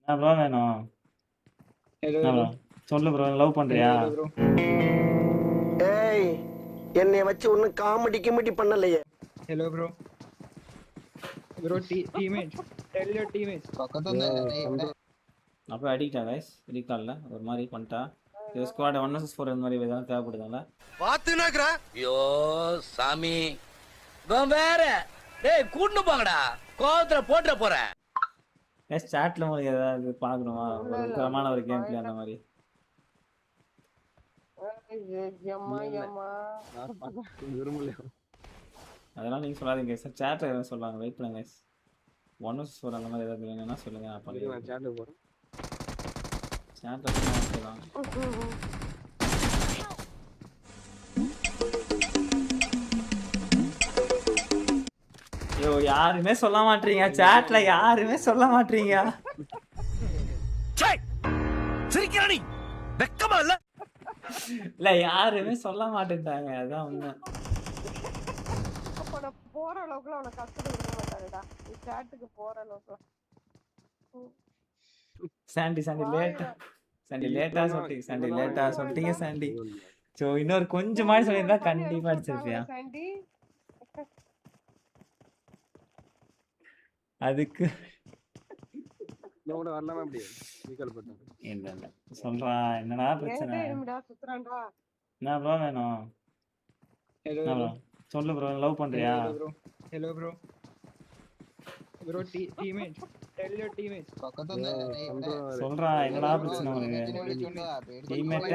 என்ன ப்ரோ வேணும்? ஹலோ என்ன ப்ரோ. ப்ரோ? சொல்லு ப்ரோ. லவ் ஹலோ பண்றியா? Hello bro. ஏய் என்னைய வச்சு ஒன்னும் காமெடி கிமெடி பண்ணலையே. Hello bro. Bro teammates. Tell your teammates. அப்போ அடிக்டா கைஸ்? ரீகால்ல ஒரு மாதிரி பண்ணிட்டா. இது ஸ்குவாட் 1vs4 இந்த மாதிரி எதாவது தேவைப்படுதால? பாத்துனாக்குறா. ஐயோ சாமி இவன் வேற. டேய் கூட்டு போங்கடா, கோவத்துல போட்டுற போறேன். கைஸ் சாட்ல உங்களுக்கு ஏதாவது பார்க்கணுமா? ஒரு தரமான ஒரு கேம் பிளே அந்த மாதிரி. அதெல்லாம் நீங்க சொல்லாதீங்க கைஸ். சாட்ல எதாவது சொல்லுவாங்க. வெயிட் பண்ணுங்க கைஸ். 1vs4 அந்த மாதிரி ஏதாவது வேணும்னா சொல்லுங்க. நான் பண்ணுறேன். சாட்ல போறேன். சாட்ல சொல்லலாம். ஐயோ யாருமே சொல்ல மாட்டீங்க. சாட்ல யாருமே சொல்ல மாட்டீங்க. சிரிக்கிறானி வெக்கமா இல்ல? இல்ல யாருமே சொல்ல மாட்டேன்ட்டாங்க. அதான் உண்மை. அப்ப நான் போற அளவுக்குலாம் அவனை கஷ்டம் கொடுக்க மாட்டாங்கடா. நீ சாட்டுக்கு போற அளவுக்கு சாண்டி லேட்டா சொல்லிட்டீங்க சாண்டி. சோ இன்னொரு கொஞ்சம் மாதிரி சொல்லியிருந்தா கண்டிப்பா அடிச்சிருப்பியா? சாண்டி அதுக்கு நான் கூட வரலாமா அப்படி ரீகால் பண்ணேன். இல்ல சொல்றா. என்னடா பிரச்சனை? ஏன்டா சுத்துறான்டா? என்ன ப்ரோ வேணும்? ஹலோ என்ன ப்ரோ. ப்ரோ? சொல்லு ப்ரோ. லவ் பண்றியா? Hello bro. Hello bro. Bro teammates. Tell your teammates. சொல்றா. என்னடா பிரச்சனை உனக்கு? டீம்மேட்